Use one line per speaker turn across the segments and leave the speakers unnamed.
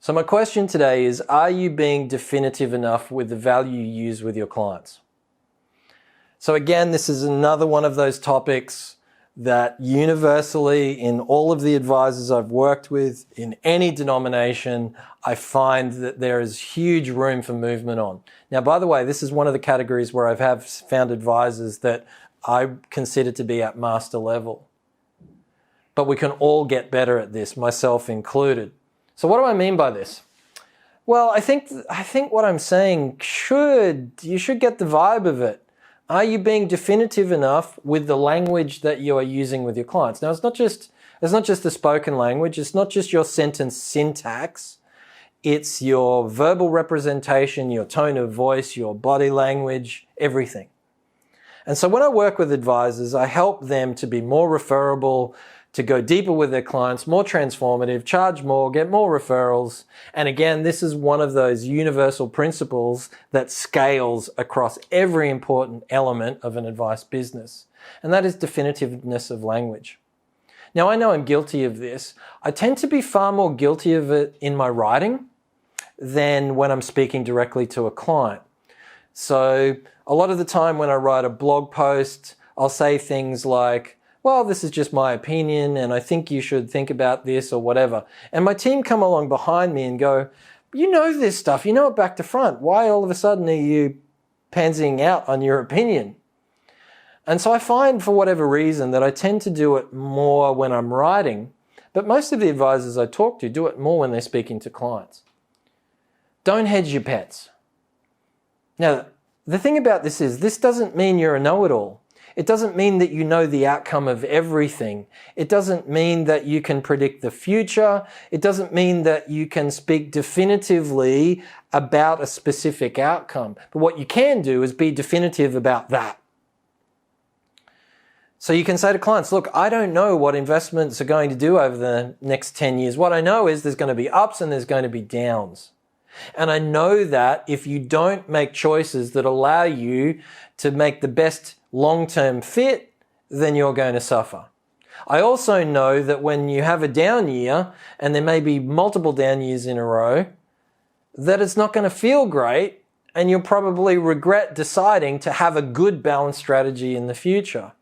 So my question today is, are you being definitive enough with the value you use with your clients? So again, this is another one of those topics that universally in all of the advisors I've worked with, in any denomination, I find that there is huge room for movement on. Now, by the way, this is one of the categories where I have found advisors that I consider to be at master level. But we can all get better at this, myself included. So what do I mean by this? Well, I think what I'm saying you should get the vibe of it. Are you being definitive enough with the language that you are using with your clients? Now, it's not just the spoken language. It's not just your sentence syntax. It's your verbal representation, your tone of voice, your body language, everything. And so when I work with advisors, I help them to be more referable, to go deeper with their clients, more transformative, charge more, get more referrals. And again, this is one of those universal principles that scales across every important element of an advice business. And that is definitiveness of language. Now, I know I'm guilty of this. I tend to be far more guilty of it in my writing than when I'm speaking directly to a client. So a lot of the time when I write a blog post, I'll say things like, well, this is just my opinion and I think you should think about this or whatever. And my team come along behind me and go, you know this stuff, you know it back to front. Why all of a sudden are you pansying out on your opinion? And so I find for whatever reason that I tend to do it more when I'm writing, but most of the advisors I talk to do it more when they're speaking to clients. Don't hedge your bets. Now, the thing about this is, this doesn't mean you're a know-it-all. It doesn't mean that you know the outcome of everything. It doesn't mean that you can predict the future. It doesn't mean that you can speak definitively about a specific outcome. But what you can do is be definitive about that. So you can say to clients, look, I don't know what investments are going to do over the next 10 years. What I know is there's going to be ups and there's going to be downs. And I know that if you don't make choices that allow you to make the best long-term fit, then you're going to suffer. I also know that when you have a down year, and there may be multiple down years in a row, that it's not going to feel great, and you'll probably regret deciding to have a good balanced strategy in the future.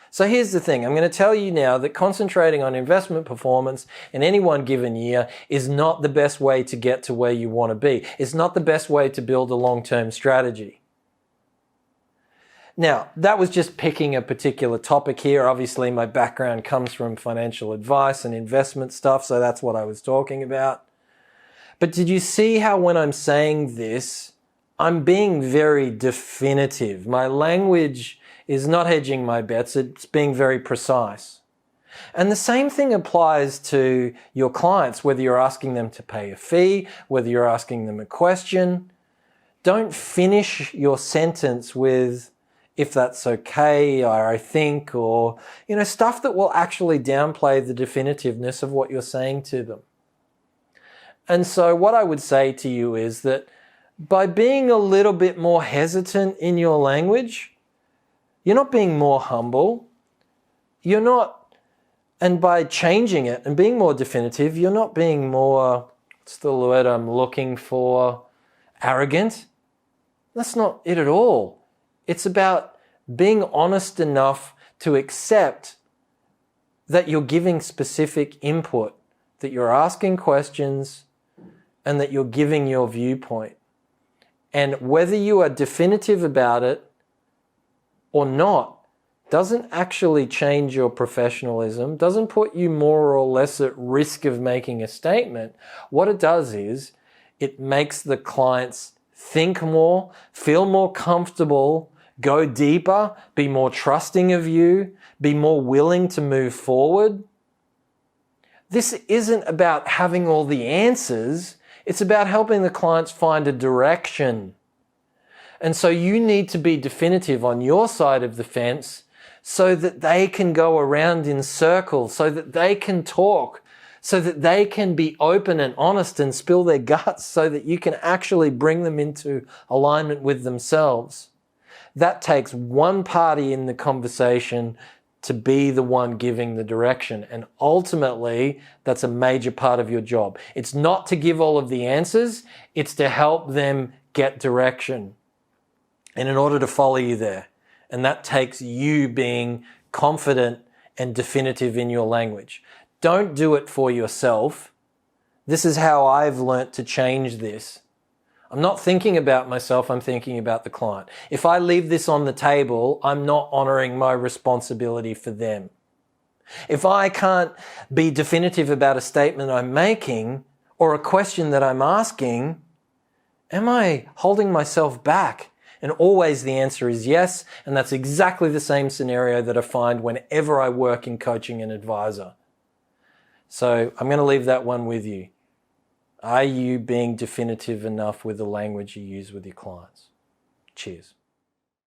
So here's the thing. I'm going to tell you now that concentrating on investment performance in any one given year is not the best way to get to where you want to be. It's not the best way to build a long-term strategy. Now, that was just picking a particular topic here. Obviously, my background comes from financial advice and investment stuff, so that's what I was talking about. But did you see how when I'm saying this, I'm being very definitive? My language is not hedging my bets, it's being very precise. And the same thing applies to your clients, whether you're asking them to pay a fee, whether you're asking them a question. Don't finish your sentence with, if that's okay, or I think, or, stuff that will actually downplay the definitiveness of what you're saying to them. And so what I would say to you is that by being a little bit more hesitant in your language, you're not being more humble. And by changing it and being more definitive, you're not being more, what's the word I'm looking for, arrogant. That's not it at all. It's about being honest enough to accept that you're giving specific input, that you're asking questions, and that you're giving your viewpoint. And whether you are definitive about it or not doesn't actually change your professionalism, doesn't put you more or less at risk of making a statement. What it does is it makes the clients think more, feel more comfortable, go deeper, be more trusting of you, be more willing to move forward. This isn't about having all the answers. It's about helping the clients find a direction. And so you need to be definitive on your side of the fence so that they can go around in circles, so that they can talk, so that they can be open and honest and spill their guts, so that you can actually bring them into alignment with themselves. That takes one party in the conversation to be the one giving the direction. And ultimately, that's a major part of your job. It's not to give all of the answers, it's to help them get direction. And in order to follow you there. And that takes you being confident and definitive in your language. Don't do it for yourself. This is how I've learnt to change this. I'm not thinking about myself, I'm thinking about the client. If I leave this on the table, I'm not honoring my responsibility for them. If I can't be definitive about a statement I'm making or a question that I'm asking, am I holding myself back? And always the answer is yes, and that's exactly the same scenario that I find whenever I work in coaching and advisor. So I'm going to leave that one with you. Are you being definitive enough with the language you use with your clients? Cheers.